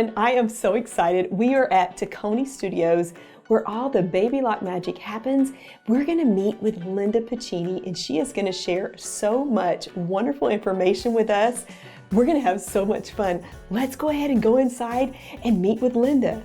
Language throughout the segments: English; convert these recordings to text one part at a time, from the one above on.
everyone. I am so excited. We are at Tacony Studios where all the baby lock magic happens. We're going to meet with Linda Pacini and she is going to share so much wonderful information with us. We're going to have so much fun. Let's go ahead and go inside and meet with Linda.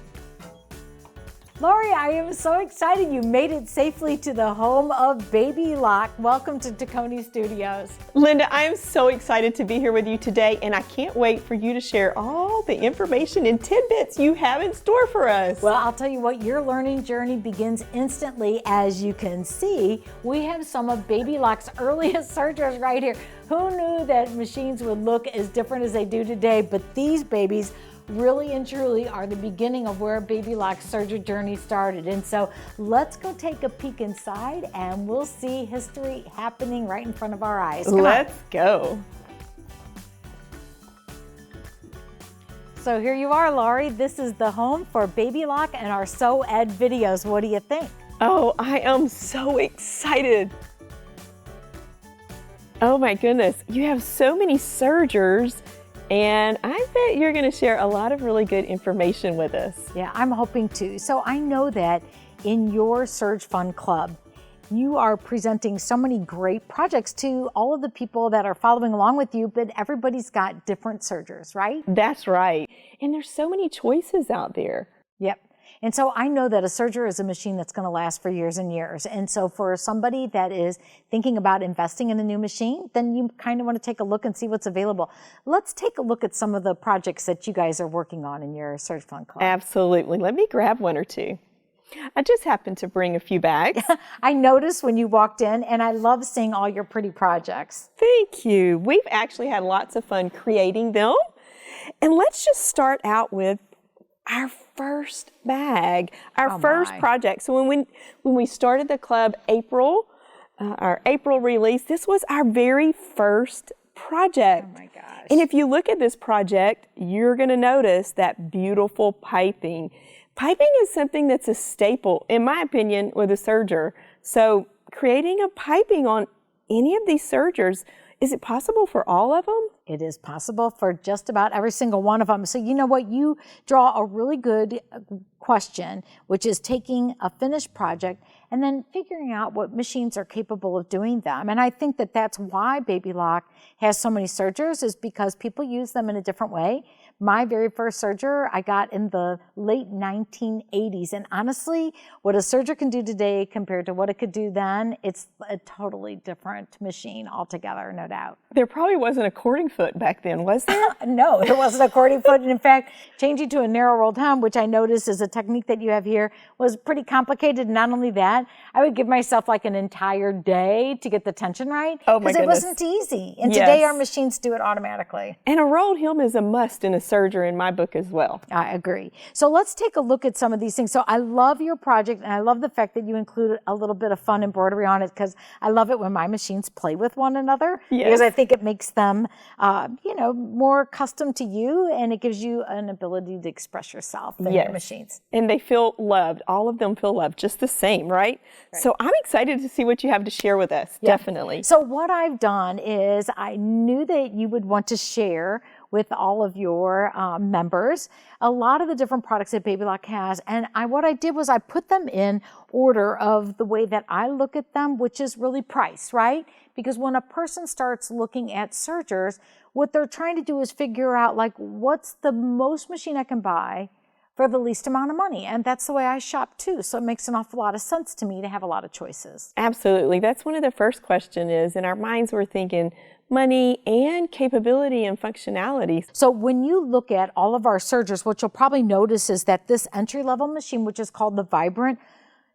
Lori, I am so excited you made it safely to the home of Baby Lock. Welcome to Tacony Studios. Linda, I am so excited to be here with you today, and I can't wait for you to share all the information and tidbits you have in store for us. Well, I'll tell you what, your learning journey begins instantly. As you can see, we have some of Baby Lock's earliest Sergers right here. Who knew that machines would look as different as they do today? But these babies really and truly are the beginning of where Baby Lock's Serger journey started. And so let's go take a peek inside and we'll see history happening right in front of our eyes. Let's go. So here you are, Laurie. This is the home for Baby Lock and our So Ed videos. What do you think? Oh, I am so excited. Oh my goodness, you have so many Sergers. And I bet you're going to share a lot of really good information with us. Yeah, I'm hoping to. So I know that in your Surge Fun Club, you are presenting so many great projects to all of the people that are following along with you, but everybody's got different Sergers, right? That's right. And there's so many choices out there. Yep. And so I know that a Serger is a machine that's going to last for years and years. And so for somebody that is thinking about investing in a new machine, then you kind of want to take a look and see what's available. Let's take a look at some of the projects that you guys are working on in your Surge Fun Club. Absolutely. Let me grab one or two. I just happened to bring a few bags. I noticed when you walked in, and I love seeing all your pretty projects. Thank you. We've actually had lots of fun creating them. And let's just start out with our first bag, our first project. So when we started the club our April release, this was our very first project. Oh my gosh. And if you look at this project, you're going to notice that beautiful piping. Piping is something that's a staple, in my opinion, with a Serger. So creating a piping on any of these Sergers, is it possible for all of them? It is possible for just about every single one of them. So you know what? You draw a really good question, which is taking a finished project and then figuring out what machines are capable of doing them. And I think that that's why Baby Lock has so many Sergers, is because people use them in a different way. My very first Serger I got in the late 1980s. And honestly, what a Serger can do today compared to what it could do then, it's a totally different machine altogether, no doubt. There probably wasn't a cording foot back then, was there? No, there wasn't a cording foot. And in fact, changing to a narrow rolled hum, which I noticed is a technique that you have here, was pretty complicated. Not only that, I would give myself like an entire day to get the tension right. Oh my goodness. Because it wasn't easy. And today our machines do it automatically. And a rolled hum is a must in a Serger in my book as well. I agree. So let's take a look at some of these things. So I love your project, and I love the fact that you included a little bit of fun embroidery on it, because I love it when my machines play with one another. Yes. Because I think it makes them, more custom to you, and it gives you an ability to express yourself in your machines. And they feel loved. All of them feel loved just the same, right? So I'm excited to see what you have to share with us. Yeah. Definitely. So what I've done is I knew that you would want to share with all of your members a lot of the different products that Baby Lock has. And what I did was I put them in order of the way that I look at them, which is really price, right? Because when a person starts looking at Sergers, what they're trying to do is figure out, like, what's the most machine I can buy for the least amount of money. And that's the way I shop too. So it makes an awful lot of sense to me to have a lot of choices. Absolutely. That's one of the first questions is, in our minds we're thinking money and capability and functionality. So when you look at all of our Sergers, what you'll probably notice is that this entry-level machine, which is called the Vibrant,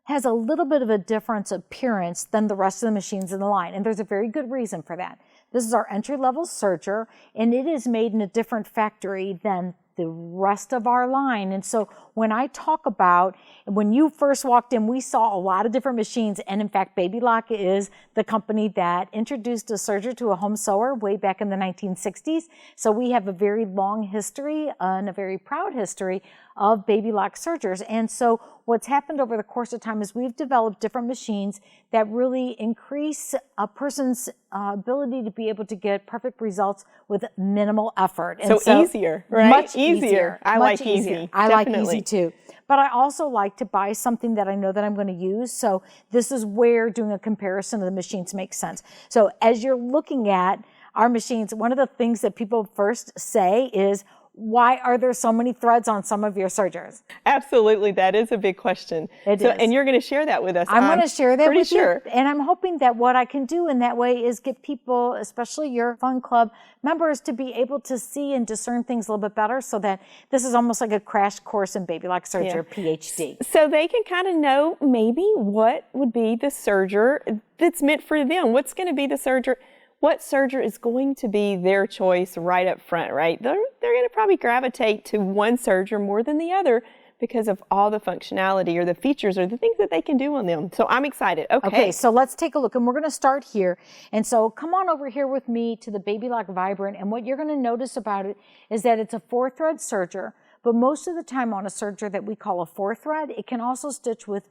has a little bit of a different appearance than the rest of the machines in the line. And there's a very good reason for that. This is our entry-level Serger, and it is made in a different factory than the rest of our line. And so when I talk about, when you first walked in, we saw a lot of different machines. And in fact, Baby Lock is the company that introduced a Serger to a home sewer way back in the 1960s. So we have a very long history and a very proud history of baby lock sergers. And so what's happened over the course of time is we've developed different machines that really increase a person's ability to be able to get perfect results with minimal effort. And so easier, right? Much easier. I like easy. I Definitely. like easy too. But I also like to buy something that I know that I'm going to use. So this is where doing a comparison of the machines makes sense. So as you're looking at our machines, one of the things that people first say is, why are there so many threads on some of your sergers? Absolutely, that is a big question. It is. And you're going to share that with us. I'm going to share that with you. And I'm hoping that what I can do in that way is get people, especially your Fun Club members, to be able to see and discern things a little bit better, so that this is almost like a crash course in baby lock serger, PhD. So they can kind of know maybe what would be the serger that's meant for them. What's going to be the serger? What serger is going to be their choice right up front, right? They're going to probably gravitate to one serger more than the other because of all the functionality or the features or the things that they can do on them. So I'm excited. Okay, so let's take a look, and we're going to start here. And so come on over here with me to the Baby Lock Vibrant, and what you're going to notice about it is that it's a 4-thread serger, but most of the time on a serger that we call a 4-thread, it can also stitch with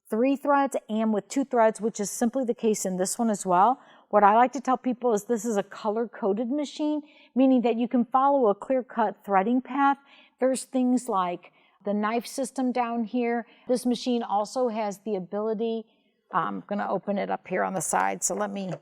3 threads and with 2 threads, which is simply the case in this one as well. What I like to tell people is this is a color-coded machine, meaning that you can follow a clear-cut threading path. There's things like the knife system down here. This machine also has the ability, I'm going to open it up here on the side, so let me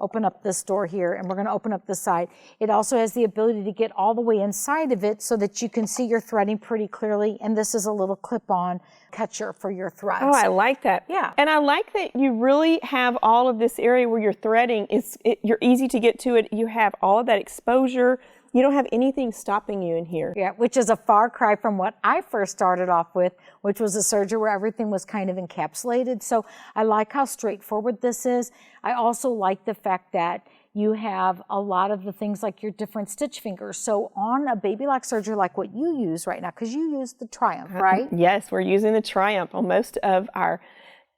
open up this door here, and we're going to open up this side. It also has the ability to get all the way inside of it so that you can see your threading pretty clearly, and this is a little clip-on catcher for your threads. Oh, I like that. Yeah. And I like that you really have all of this area where you're threading. You're easy to get to it. You have all of that exposure. You don't have anything stopping you in here. Yeah, which is a far cry from what I first started off with, which was a serger where everything was kind of encapsulated. So I like how straightforward this is. I also like the fact that you have a lot of the things like your different stitch fingers. So on a baby lock serger like what you use right now, because you use the Triumph, right? Yes, we're using the Triumph on most of our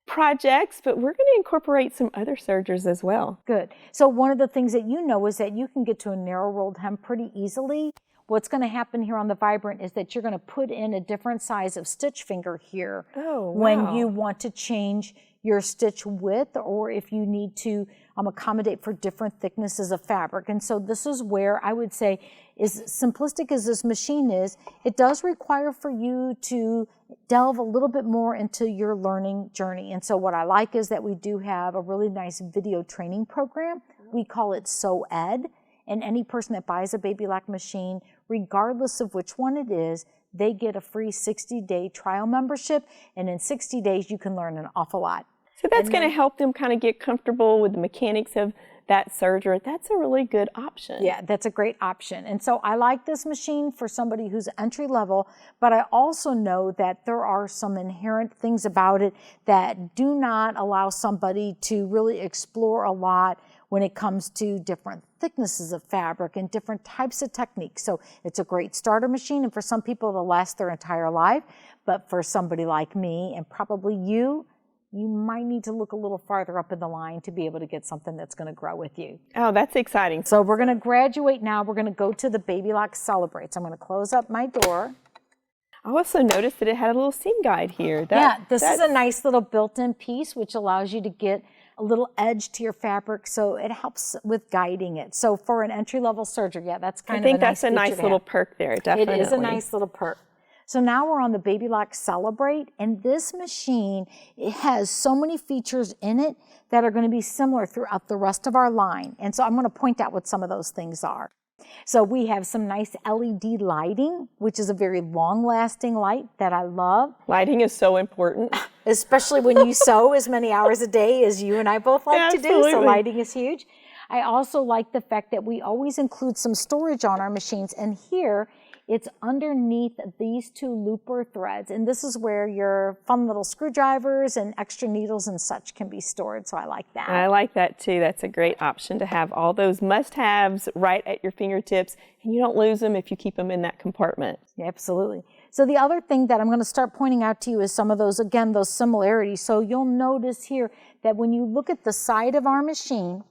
projects, but we're going to incorporate some other sergers as well. Good. So one of the things that you know is that you can get to a narrow rolled hem pretty easily. What's going to happen here on the Vibrant is that you're going to put in a different size of stitch finger here when you want to change your stitch width, or if you need to accommodate for different thicknesses of fabric. And so this is where I would say, as simplistic as this machine is, it does require for you to delve a little bit more into your learning journey. And so what I like is that we do have a really nice video training program. We call it So Ed. And any person that buys a baby lock machine, regardless of which one it is, they get a free 60-day trial membership. And in 60 days, you can learn an awful lot. So that's going to help them kind of get comfortable with the mechanics of that serger. That's a really good option. Yeah, that's a great option. And so I like this machine for somebody who's entry level, but I also know that there are some inherent things about it that do not allow somebody to really explore a lot when it comes to different thicknesses of fabric and different types of techniques. So it's a great starter machine, and for some people it'll last their entire life, but for somebody like me and probably you might need to look a little farther up in the line to be able to get something that's going to grow with you. Oh, that's exciting. So we're going to graduate now. We're going to go to the Baby Lock Celebrate. So I'm going to close up my door. I also noticed that it had a little seam guide here. This is a nice little built-in piece which allows you to get a little edge to your fabric, so it helps with guiding it. So for an entry-level serger, that's kind of a nice feature. I think that's a nice little perk there, definitely. It is a nice little perk. So now we're on the Baby Lock Celebrate, and this machine, it has so many features in it that are going to be similar throughout the rest of our line. And so I'm going to point out what some of those things are. So we have some nice LED lighting, which is a very long-lasting light that I love. Lighting is so important. Especially when you sew as many hours a day as you and I both like to do, so lighting is huge. I also like the fact that we always include some storage on our machines, and here it's underneath these 2 looper threads, and this is where your fun little screwdrivers and extra needles and such can be stored, so I like that. I like that too. That's a great option to have all those must-haves right at your fingertips, and you don't lose them if you keep them in that compartment. Yeah, absolutely. So the other thing that I'm going to start pointing out to you is some of those, again, those similarities. So you'll notice here that when you look at the side of our machine,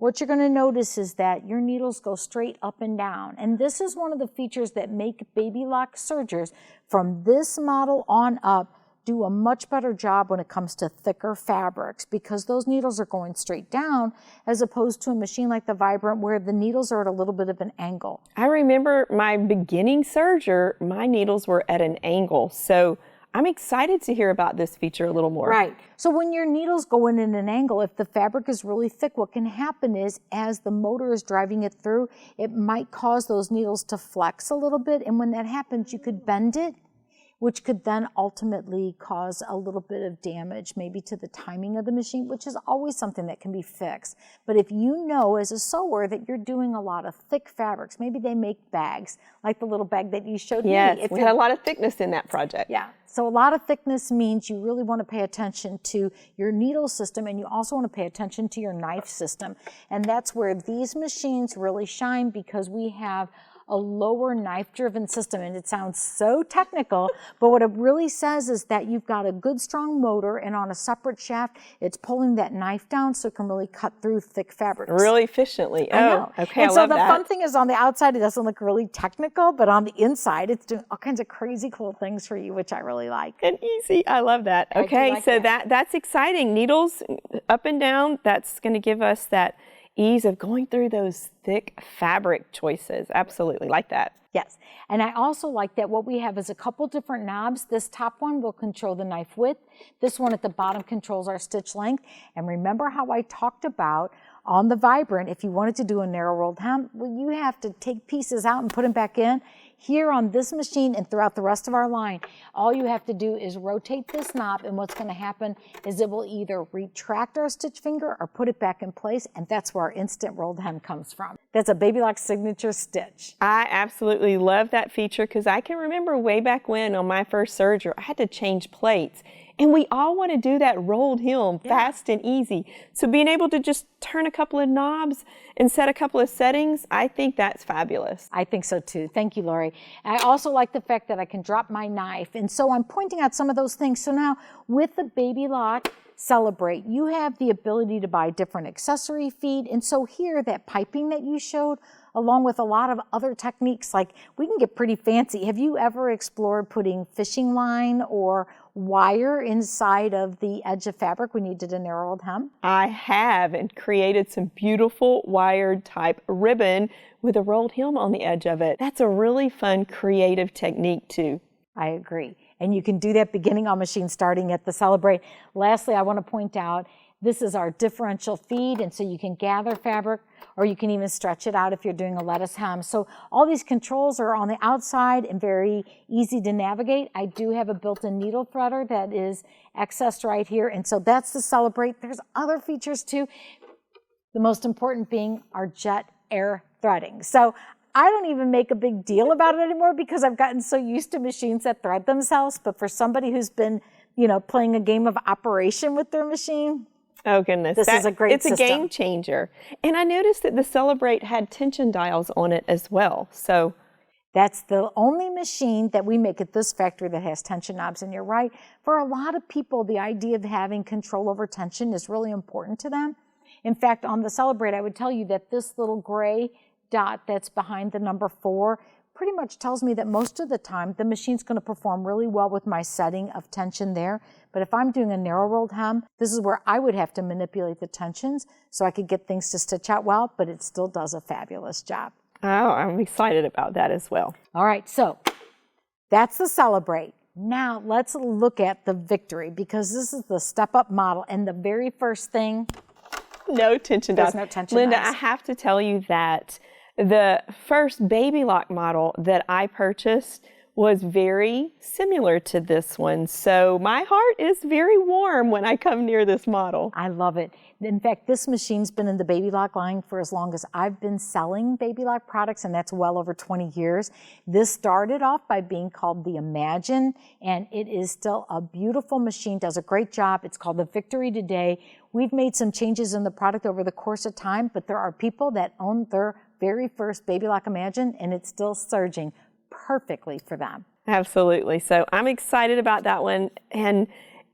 what you're going to notice is that your needles go straight up and down. And this is one of the features that make Baby Lock Sergers from this model on up do a much better job when it comes to thicker fabrics, because those needles are going straight down as opposed to a machine like the Vibrant where the needles are at a little bit of an angle. I remember my beginning Serger, my needles were at an angle. So I'm excited to hear about this feature a little more. Right. So when your needles go in at an angle, if the fabric is really thick, what can happen is as the motor is driving it through, it might cause those needles to flex a little bit. And when that happens, you could bend it, which could then ultimately cause a little bit of damage, maybe to the timing of the machine, which is always something that can be fixed. But if you know as a sewer that you're doing a lot of thick fabrics, maybe they make bags, like the little bag that you showed me. Yes, we had a lot of thickness in that project. Yeah, so a lot of thickness means you really want to pay attention to your needle system, and you also want to pay attention to your knife system. And that's where these machines really shine, because we have a lower knife-driven system, and it sounds so technical, but what it really says is that you've got a good strong motor, and on a separate shaft, it's pulling that knife down so it can really cut through thick fabrics. Really efficiently. Oh, okay, and I so love the that. fun thing is on the outside, it doesn't look really technical, but on the inside, it's doing all kinds of crazy cool things for you, which I really like. And easy, I love that. Okay, like so that. that's exciting. Needles up and down, that's gonna give us that ease of going through those thick fabric choices. Absolutely, like that. Yes, and I also like that what we have is a couple different knobs. This top one will control the knife width. This one at the bottom controls our stitch length. And remember how I talked about on the Vibrant, if you wanted to do a narrow rolled hem, well, you have to take pieces out and put them back in. Here on this machine and throughout the rest of our line, all you have to do is rotate this knob, and what's going to happen is it will either retract our stitch finger or put it back in place, and that's where our instant rolled hem comes from. That's a Baby Lock signature stitch. I absolutely love that feature, because I can remember way back when on my first Serger, I had to change plates. And we all want to do that rolled hem fast and easy. So being able to just turn a couple of knobs and set a couple of settings, I think that's fabulous. I think so too. Thank you, Lori. I also like the fact that I can drop my knife. And so I'm pointing out some of those things. So now with the Baby Lock Celebrate, you have the ability to buy different accessory feet. And so here, that piping that you showed, along with a lot of other techniques, like we can get pretty fancy. Have you ever explored putting fishing line or wire inside of the edge of fabric when you did a narrow rolled hem? I have, and created some beautiful wired type ribbon with a rolled hem on the edge of it. That's a really fun creative technique too. I agree. And you can do that beginning on machine, starting at the Celebrate. Lastly, I want to point out, this is our differential feed, and so you can gather fabric, or you can even stretch it out if you're doing a lettuce hem. So all these controls are on the outside and very easy to navigate. I do have a built-in needle threader that is accessed right here, and so that's the Celebrate. There's other features too, the most important being our jet air threading. So I don't even make a big deal about it anymore because I've gotten so used to machines that thread themselves, but for somebody who's been, playing a game of operation with their machine, oh goodness, this is a great system. It's a game changer. And I noticed that the Celebrate had tension dials on it as well. So that's the only machine that we make at this factory that has tension knobs. And you're right, for a lot of people, the idea of having control over tension is really important to them. In fact, on the Celebrate, I would tell you that this little gray dot that's behind the number 4 pretty much tells me that most of the time the machine's going to perform really well with my setting of tension there. But if I'm doing a narrow rolled hem, this is where I would have to manipulate the tensions so I could get things to stitch out well, but it still does a fabulous job. oh, I'm excited about that as well. All right, so that's the Celebrate. Now let's look at the Victory, because this is the step-up model, and the very first thing, No tension dials. There's no tension Linda, dials. I have to tell you that the first Baby Lock model that I purchased was very similar to this one. So my heart is very warm when I come near this model. I love it. In fact, this machine's been in the Baby Lock line for as long as I've been selling Baby Lock products, and that's well over 20 years. This started off by being called the Imagine, and it is still a beautiful machine, does a great job. It's called the Victory today. We've made some changes in the product over the course of time, but there are people that own their very first Baby Lock Imagine, and it's still surging perfectly for them. Absolutely. So I'm excited about that one. And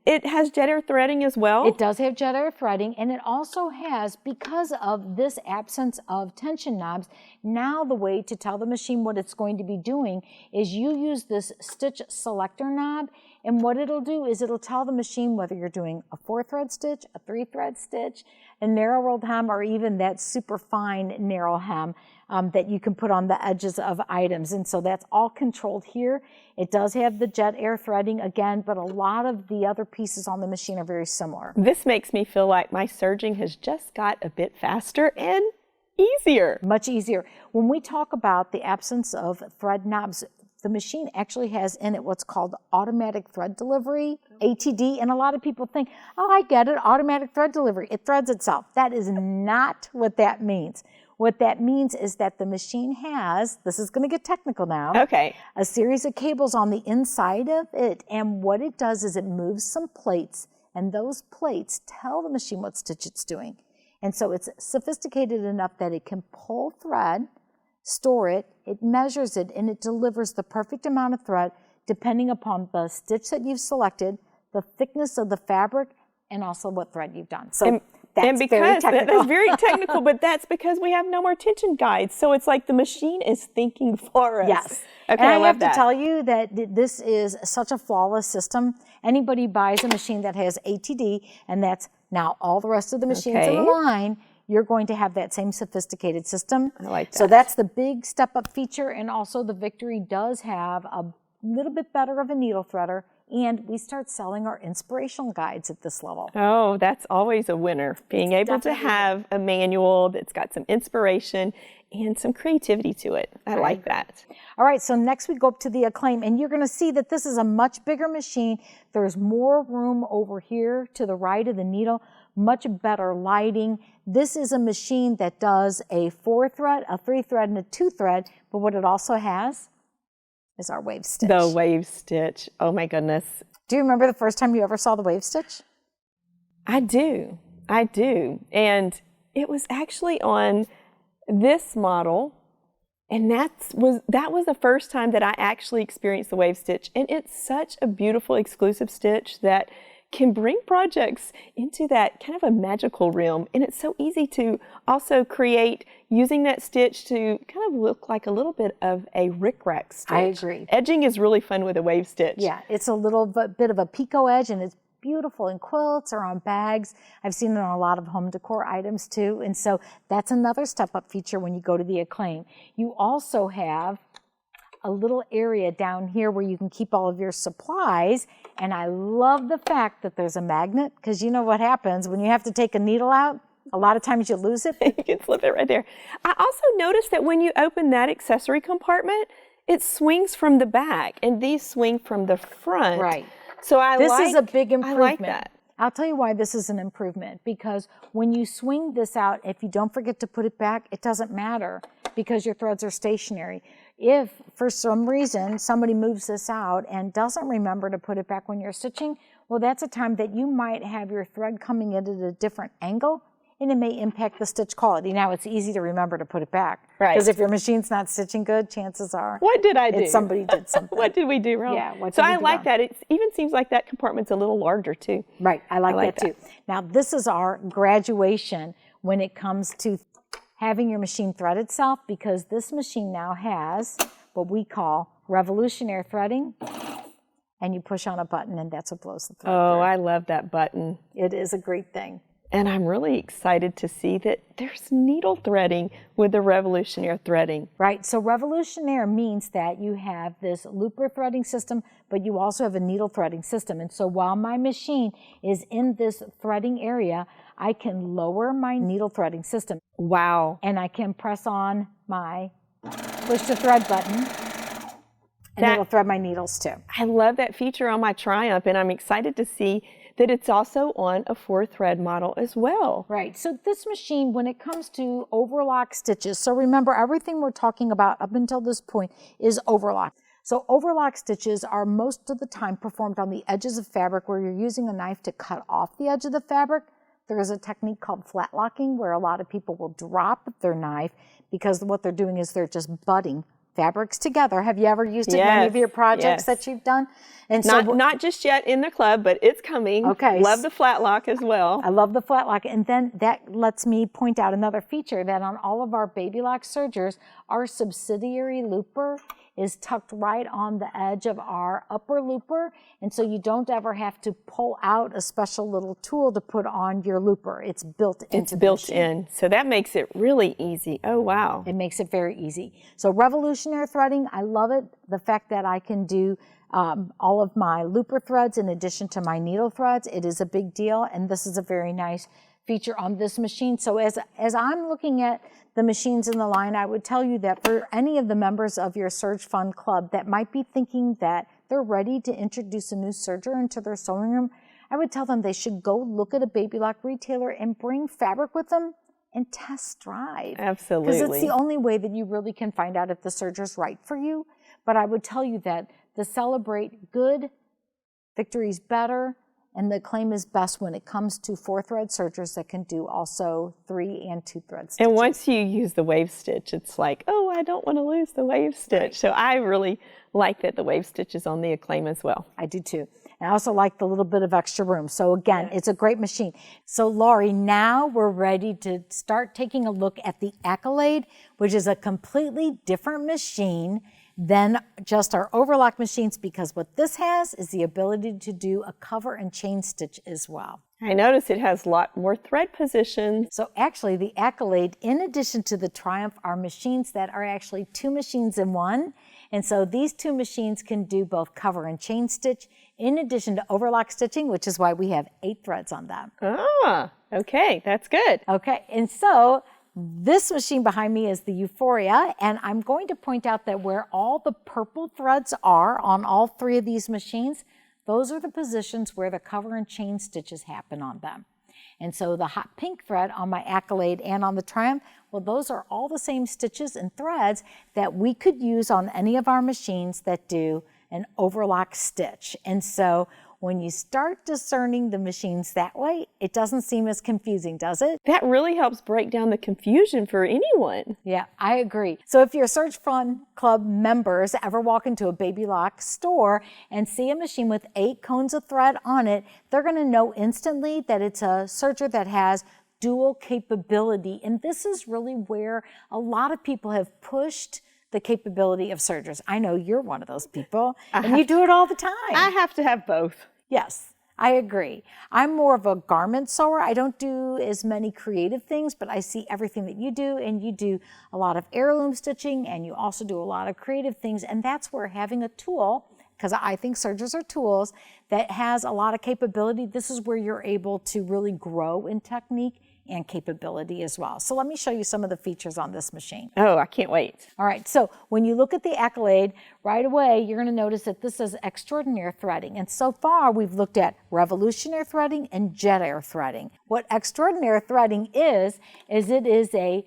it has jet air threading as well? It does have jet air threading, and it also has, because of this absence of tension knobs, now the way to tell the machine what it's going to be doing is you use this stitch selector knob, and what it'll do is it'll tell the machine whether you're doing a 4-thread stitch, a 3-thread stitch, a narrow rolled hem, or even that super fine narrow hem that you can put on the edges of items. And so that's all controlled here. It does have the jet air threading again, but a lot of the other pieces on the machine are very similar. This makes me feel like my serging has just got a bit faster and easier. Much easier. When we talk about the absence of thread knobs, the machine actually has in it what's called automatic thread delivery, ATD, and a lot of people think, oh, I get it, automatic thread delivery, it threads itself. That is not what that means. What that means is that the machine has, this is going to get technical now, okay, a series of cables on the inside of it, and what it does is it moves some plates, and those plates tell the machine what stitch it's doing. And so it's sophisticated enough that it can pull thread, store it, it measures it, and it delivers the perfect amount of thread depending upon the stitch that you've selected, the thickness of the fabric, and also what thread you've done. So that's very technical. That's very technical, but that's because we have no more tension guides. So it's like the machine is thinking for us. Yes. Okay, and I love have to tell you that this is such a flawless system. Anybody buys a machine that has ATD, and that's now all the rest of the machines in the line, you're going to have that same sophisticated system. I like that. So that's the big step up feature, and also the Victory does have a little bit better of a needle threader, and we start selling our inspirational guides at this level. Oh, that's always a winner, being able to have a manual that's got some inspiration and some creativity to it. I like that. All right, so next we go up to the Acclaim, and you're going to see that this is a much bigger machine. There's more room over here to the right of the needle, much better lighting. This is a machine that does a 4-thread, a 3-thread, and a 2-thread, but what it also has is our wave stitch. The wave stitch. Oh my goodness. Do you remember the first time you ever saw the wave stitch? I do. And it was actually on this model, and that was the first time that I actually experienced the wave stitch. And it's such a beautiful exclusive stitch that can bring projects into that kind of a magical realm. And it's so easy to also create using that stitch to kind of look like a little bit of a rickrack stitch. I agree. Edging is really fun with a wave stitch. Yeah, it's a little bit of a picot edge, and it's beautiful in quilts or on bags. I've seen it on a lot of home decor items too. And so that's another step up feature when you go to the Acclaim. You also have a little area down here where you can keep all of your supplies. And I love the fact that there's a magnet, because you know what happens when you have to take a needle out? A lot of times you lose it. You can slip it right there. I also noticed that when you open that accessory compartment, it swings from the back, and these swing from the front. Right. So this is a big improvement. I like that. I'll tell you why this is an improvement, because when you swing this out, if you don't forget to put it back, it doesn't matter because your threads are stationary. If for some reason somebody moves this out and doesn't remember to put it back when you're stitching, well, that's a time that you might have your thread coming in at a different angle, and it may impact the stitch quality. Now, it's easy to remember to put it back. Right. Because if your machine's not stitching good, chances are. What did I do? Somebody did something. What did we do wrong? Yeah. So I like that. It even seems like that compartment's a little larger too. Right. I like that too. Now, this is our graduation when it comes to having your machine thread itself, because this machine now has what we call revolutionary threading. And you push on a button, and that's what blows the thread through. I love that button. It is a great thing. And I'm really excited to see that there's needle threading with the revolutionary threading. Right, so revolutionary means that you have this looper threading system, but you also have a needle threading system. And so while my machine is in this threading area, I can lower my needle threading system. Wow. And I can press on my push to thread button, and it'll thread my needles too. I love that feature on my Triumph, and I'm excited to see that it's also on a 4-thread model as well. Right, so this machine, when it comes to overlock stitches, so remember everything we're talking about up until this point is overlock. So overlock stitches are most of the time performed on the edges of fabric where you're using a knife to cut off the edge of the fabric. There is a technique called flat locking where a lot of people will drop their knife because what they're doing is they're just butting fabrics together. Have you ever used it in any of your projects that you've done? And not just yet in the club, but it's coming. Okay. Love the flat lock as well. I love the flat lock. And then that lets me point out another feature that on all of our baby lock sergers, our subsidiary looper is tucked right on the edge of our upper looper. And so you don't ever have to pull out a special little tool to put on your looper. It's built into the machine. In. So that makes it really easy. Oh, wow. It makes it very easy. So revolutionary threading, I love it. The fact that I can do all of my looper threads in addition to my needle threads, it is a big deal. And this is a very nice feature on this machine. So as I'm looking at the machines in the line, I would tell you that for any of the members of your Serge Fun Club that might be thinking that they're ready to introduce a new serger into their sewing room, I would tell them they should go look at a baby lock retailer and bring fabric with them and test drive. Absolutely. Because it's the only way that you really can find out if the serger's right for you. But I would tell you that the Celebrate Good, Victory's Better, and the Acclaim is best when it comes to 4-thread sergers that can do also 3 and 2-thread stitches. And once you use the wave stitch, it's like, oh, I don't want to lose the wave stitch. Right. So I really like that the wave stitch is on the Acclaim as well. I do too. And I also like the little bit of extra room. So again, it's a great machine. So Laurie, now we're ready to start taking a look at the Accolade, which is a completely different machine than just our overlock machines, because what this has is the ability to do a cover and chain stitch as well. I notice it has a lot more thread positions. So actually the Accolade, in addition to the Triumph, are machines that are actually 2 machines in one. And so these 2 machines can do both cover and chain stitch in addition to overlock stitching, which is why we have 8 threads on them. Ah, okay, that's good. Okay, and so this machine behind me is the Euphoria, and I'm going to point out that where all the purple threads are on all 3 of these machines, those are the positions where the cover and chain stitches happen on them. And so the hot pink thread on my Accolade and on the Triumph, well, those are all the same stitches and threads that we could use on any of our machines that do an overlock stitch. And so when you start discerning the machines that way, it doesn't seem as confusing, does it? That really helps break down the confusion for anyone. Yeah, I agree. So if your Serge Fun Club members ever walk into a baby lock store and see a machine with 8 cones of thread on it, they're going to know instantly that it's a serger that has dual capability. And this is really where a lot of people have pushed the capability of sergers. I know you're one of those people, and you do it all the time. I have to have both. Yes, I agree. I'm more of a garment sewer. I don't do as many creative things, but I see everything that you do, and you do a lot of heirloom stitching, and you also do a lot of creative things, and that's where having a tool, because I think sergers are tools, that has a lot of capability, this is where you're able to really grow in technique and capability as well. So let me show you some of the features on this machine. Oh, I can't wait. All right, so when you look at the Accolade, right away, you're gonna notice that this is extraordinary threading. And so far, we've looked at revolutionary threading and jet air threading. What extraordinary threading is it is an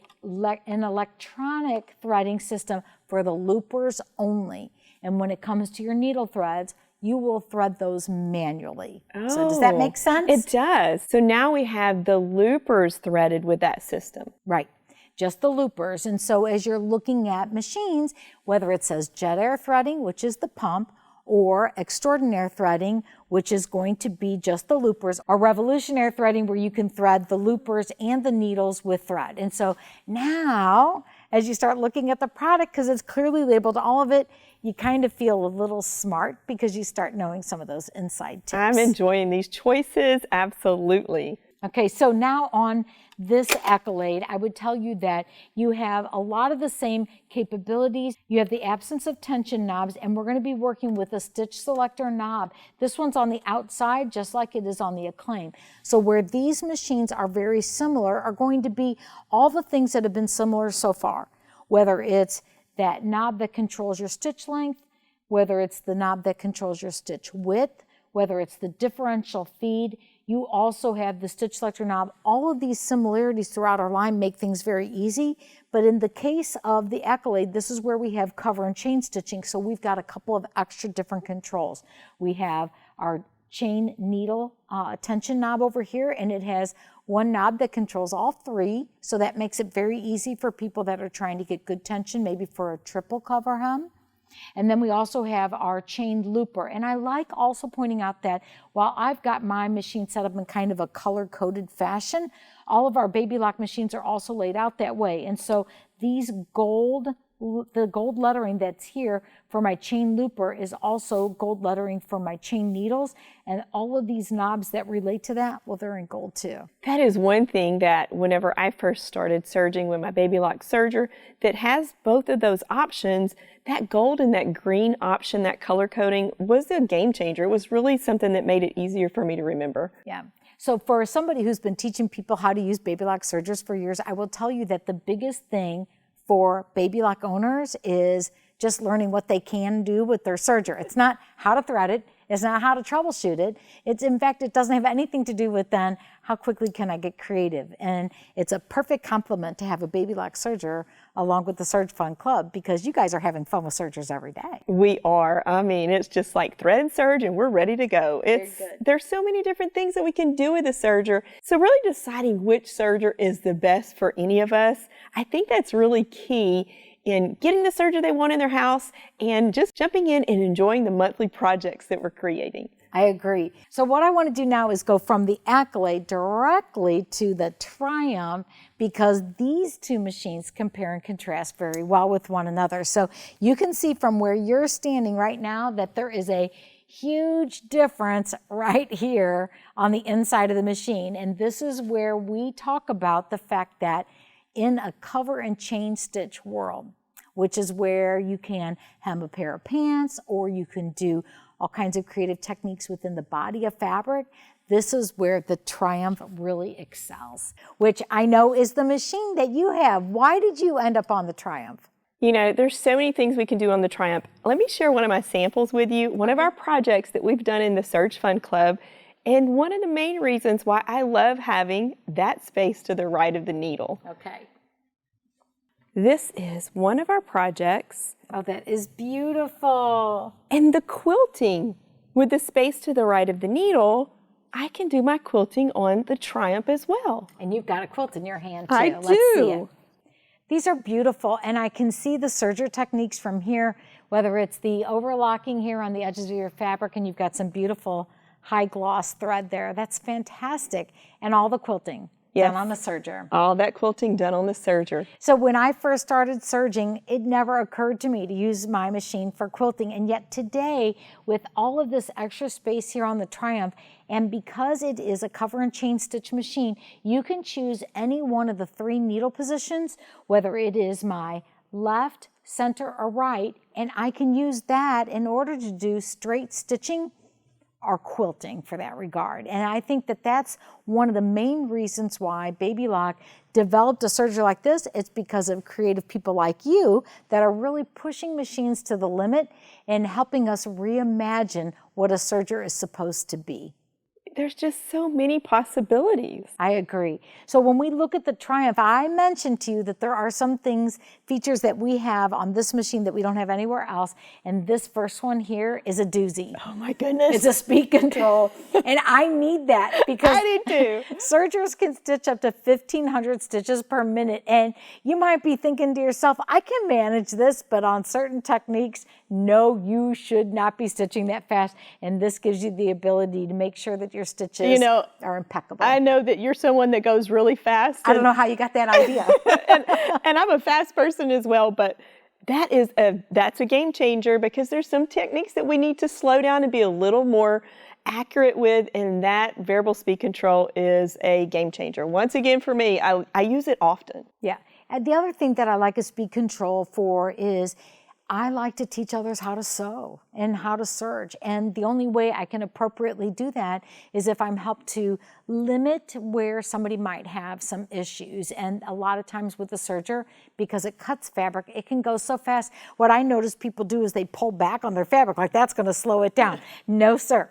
electronic threading system for the loopers only. And when it comes to your needle threads, you will thread those manually. Oh, so does that make sense? It does. So now we have the loopers threaded with that system. Right, just the loopers. And so as you're looking at machines, whether it says jet air threading, which is the pump, or extraordinary threading, which is going to be just the loopers, or revolutionary threading where you can thread the loopers and the needles with thread. And so now, as you start looking at the product, because it's clearly labeled all of it, you kind of feel a little smart because you start knowing some of those inside tips. I'm enjoying these choices, absolutely. Okay, so now on this Accolade, I would tell you that you have a lot of the same capabilities. You have the absence of tension knobs, and we're going to be working with a stitch selector knob. This one's on the outside, just like it is on the Acclaim. So where these machines are very similar are going to be all the things that have been similar so far, whether it's that knob that controls your stitch length, whether it's the knob that controls your stitch width, whether it's the differential feed. You also have the stitch selector knob. All of these similarities throughout our line make things very easy. But in the case of the Accolade, this is where we have cover and chain stitching. So we've got a couple of extra different controls. We have our chain needle tension knob over here, and it has one knob that controls all three, so that makes it very easy for people that are trying to get good tension, maybe for a triple cover hem. And then we also have our chain looper. And I like also pointing out that while I've got my machine set up in kind of a color-coded fashion, all of our Baby Lock machines are also laid out that way. And so these the gold lettering that's here for my chain looper is also gold lettering for my chain needles, and all of these knobs that relate to that, well, they're in gold too. That is one thing that whenever I first started serging with my Baby Lock serger that has both of those options, that gold and that green option, that color coding, was a game changer. It was really something that made it easier for me to remember. Yeah. So for somebody who's been teaching people how to use Baby Lock sergers for years, I will tell you that the biggest thing for Baby Lock owners is just learning what they can do with their serger. It's not how to thread it. It's not how to troubleshoot it. It's, in fact, it doesn't have anything to do with then how quickly can I get creative. And it's a perfect complement to have a Baby Lock serger along with the Serge Fun Club, because you guys are having fun with sergers every day. We are. I mean, it's just like thread and serge and we're ready to go. There's so many different things that we can do with a serger. So really deciding which serger is the best for any of us, I think that's really key in getting the serger they want in their house and just jumping in and enjoying the monthly projects that we're creating. I agree. So what I want to do now is go from the Accolade directly to the Triumph, because these two machines compare and contrast very well with one another. So you can see from where you're standing right now that there is a huge difference right here on the inside of the machine. And this is where we talk about the fact that in a cover and chain stitch world, which is where you can hem a pair of pants or you can do all kinds of creative techniques within the body of fabric, this is where the Triumph really excels, which I know is the machine that you have. Why did you end up on the Triumph? You know, there's so many things we can do on the Triumph. Let me share one of my samples with you. One of our projects that we've done in the Serge Fun Club, and one of the main reasons why I love having that space to the right of the needle. Okay. This is one of our projects. Oh, that is beautiful. And the quilting with the space to the right of the needle, I can do my quilting on the Triumph as well. And you've got a quilt in your hand too. I Let's do. see it. These are beautiful, and I can see the serger techniques from here, whether it's the overlocking here on the edges of your fabric, and you've got some beautiful high gloss thread there. That's fantastic. And all the quilting. Yes. Done on the serger. All that quilting done on the serger. So when I first started serging, it never occurred to me to use my machine for quilting. And yet today, with all of this extra space here on the Triumph, and because it is a cover and chain stitch machine, you can choose any one of the three needle positions, whether it is my left, center, or right, and I can use that in order to do straight stitching or quilting for that regard. And I think that that's one of the main reasons why Baby Lock developed a serger like this. It's because of creative people like you that are really pushing machines to the limit and helping us reimagine what a serger is supposed to be. There's just so many possibilities. I agree. So when we look at the Triumph, I mentioned to you that there are some features that we have on this machine that we don't have anywhere else. And this first one here is a doozy. Oh my goodness. It's a speed control. And I need that because I did too. sergers can stitch up to 1,500 stitches per minute. And you might be thinking to yourself, I can manage this, but on certain techniques, no, you should not be stitching that fast. And this gives you the ability to make sure that your stitches are impeccable. I know that you're someone that goes really fast. I don't know how you got that idea. and I'm a fast person as well, but that's a game changer because there's some techniques that we need to slow down and be a little more accurate with, and that variable speed control is a game changer. Once again, for me, I use it often. Yeah. And the other thing that I like a speed control for is I like to teach others how to sew and how to serge. And the only way I can appropriately do that is if I'm helped to limit where somebody might have some issues. And a lot of times with the serger, because it cuts fabric, it can go so fast. What I notice people do is they pull back on their fabric, like that's gonna slow it down. No, sir,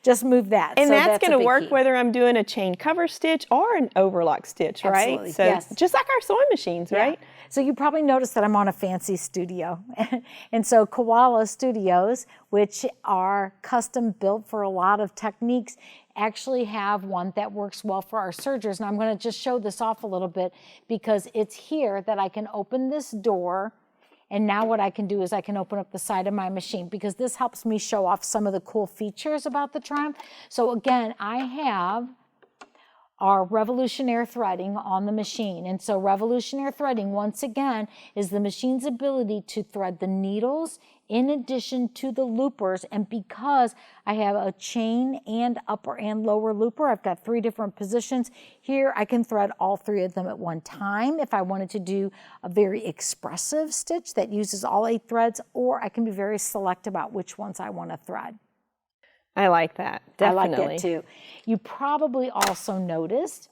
just move that. And so that's gonna work key. whether I'm doing a chain cover stitch or an overlock stitch, right? Absolutely, So yes. just like our sewing machines, right? So you probably noticed that I'm on a fancy studio. And so Koala Studios, which are custom built for a lot of techniques, actually have one that works well for our sergers. And I'm going to just show this off a little bit because it's here that I can open this door. And now what I can do is I can open up the side of my machine because this helps me show off some of the cool features about the Triumph. So again, I have our revolutionary threading on the machine. And so revolutionary threading, once again, is the machine's ability to thread the needles in addition to the loopers. And because I have a chain and upper and lower looper, I've got 3 different positions. Here I can thread all 3 of them at one time if I wanted to do a very expressive stitch that uses all 8 threads, or I can be very select about which ones I want to thread. I like that, definitely. I like that too. You probably also noticed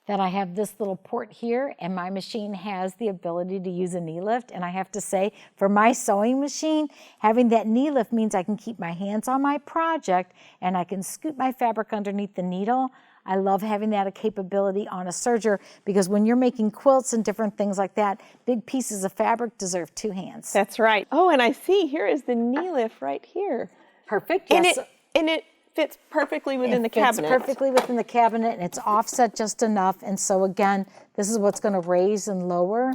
that I have this little port here, and my machine has the ability to use a knee lift. And I have to say, for my sewing machine, having that knee lift means I can keep my hands on my project and I can scoot my fabric underneath the needle. I love having that capability on a serger because when you're making quilts and different things like that, big pieces of fabric deserve 2 hands. That's right. Oh, and I see here is the knee lift right here. Perfect, yes. And it fits perfectly within the cabinet. It fits perfectly within the cabinet, and it's offset just enough. And so again, this is what's going to raise and lower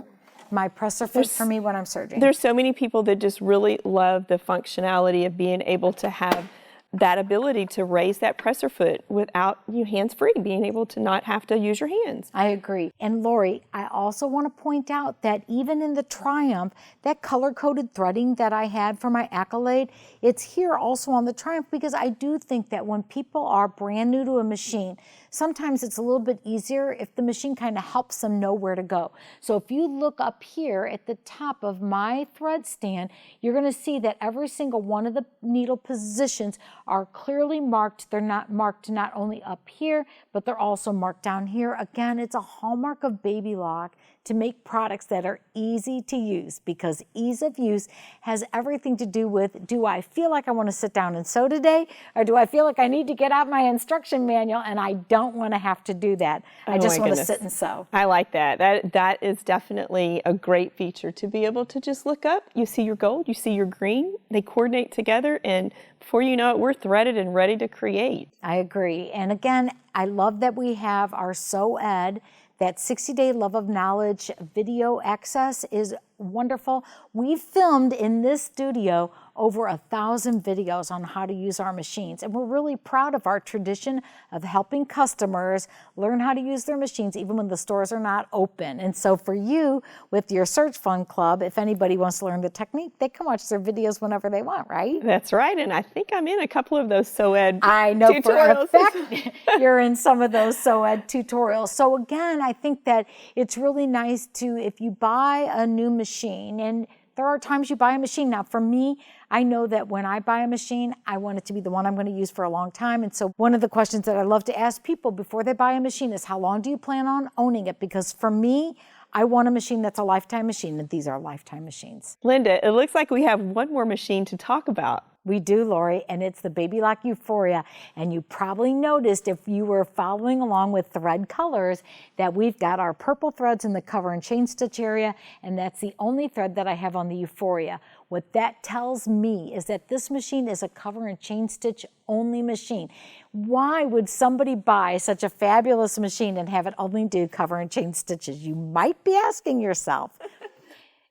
my presser foot for me when I'm serging. There's so many people that just really love the functionality of being able to have that ability to raise that presser foot without you hands-free, being able to not have to use your hands. I agree. And Lori, I also want to point out that even in the Triumph, that color-coded threading that I had for my Accolade, it's here also on the Triumph because I do think that when people are brand new to a machine, sometimes it's a little bit easier if the machine kind of helps them know where to go. So if you look up here at the top of my thread stand, you're going to see that every single one of the needle positions are clearly marked. They're not marked not only up here, but they're also marked down here. Again, it's a hallmark of Baby Lock to make products that are easy to use because ease of use has everything to do with, do I feel like I want to sit down and sew today, or do I feel like I need to get out my instruction manual and I don't want to have to do that. I just want to sit and sew. I like that. That is definitely a great feature to be able to just look up. You see your gold, you see your green, they coordinate together, and before you know it, we're threaded and ready to create. I agree. And again, I love that we have our Sew Ed. That 60-day Love of Knowledge video access is wonderful. We filmed in this studio over 1,000 videos on how to use our machines. And we're really proud of our tradition of helping customers learn how to use their machines even when the stores are not open. And so for you, with your Search Fun Club, if anybody wants to learn the technique, they can watch their videos whenever they want, right? That's right. And I think I'm in a couple of those Sew Ed I know tutorials. For a fact you're in some of those Sew Ed tutorials. So again, I think that it's really nice to, if you buy a new machine, and there are times you buy a machine. Now for me, I know that when I buy a machine, I want it to be the one I'm going to use for a long time. And so one of the questions that I love to ask people before they buy a machine is, how long do you plan on owning it? Because for me, I want a machine that's a lifetime machine, and these are lifetime machines. Linda, it looks like we have one more machine to talk about. We do, Lori, and it's the Baby Lock Euphoria. And you probably noticed, if you were following along with thread colors, that we've got our purple threads in the cover and chain stitch area, and that's the only thread that I have on the Euphoria. What that tells me is that this machine is a cover and chain stitch only machine. Why would somebody buy such a fabulous machine and have it only do cover and chain stitches? You might be asking yourself.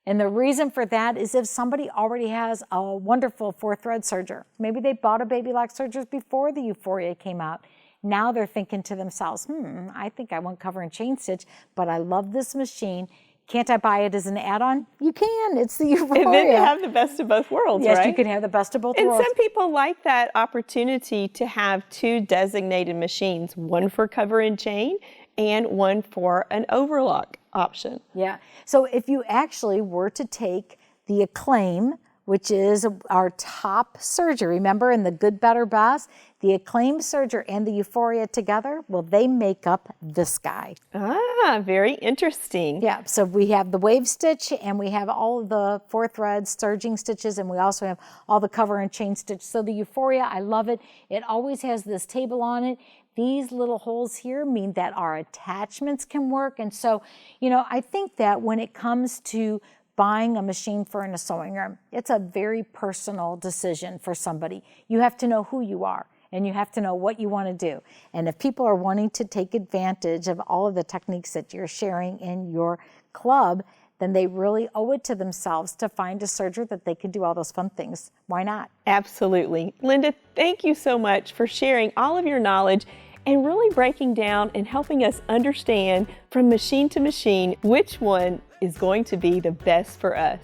And the reason for that is if somebody already has a wonderful 4-thread serger, maybe they bought a Baby Lock serger before the Euphoria came out. Now they're thinking to themselves, I think I want cover and chain stitch, but I love this machine. Can't I buy it as an add-on? You can. It's the Euphoria. And then you have the best of both worlds, yes, right? Yes, you can have the best of both and worlds. And some people like that opportunity to have 2 designated machines, one for cover and chain and one for an overlock option. Yeah. So if you actually were to take the Acclaim, which is our top serger, remember, in the Good, Better, Best, the Acclaim serger and the Euphoria together, well, they make up this guy. Ah, very interesting. Yeah, so we have the wave stitch, and we have all of the 4-thread serging stitches, and we also have all the cover and chain stitch. So the Euphoria, I love it. It always has this table on it. These little holes here mean that our attachments can work. And so, I think that when it comes to buying a machine for in a sewing room. It's a very personal decision for somebody. You have to know who you are and you have to know what you want to do. And if people are wanting to take advantage of all of the techniques that you're sharing in your club, then they really owe it to themselves to find a serger that they can do all those fun things. Why not? Absolutely. Linda, thank you so much for sharing all of your knowledge and really breaking down and helping us understand from machine to machine which one is going to be the best for us.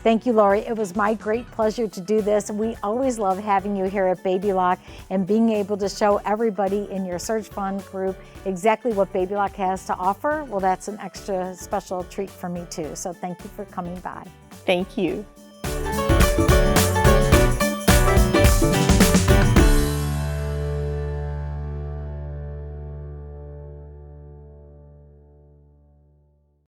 Thank you, Lori. It was my great pleasure to do this. We always love having you here at Baby Lock and being able to show everybody in your Serge Fun group exactly what Baby Lock has to offer. Well, that's an extra special treat for me too. So thank you for coming by. Thank you.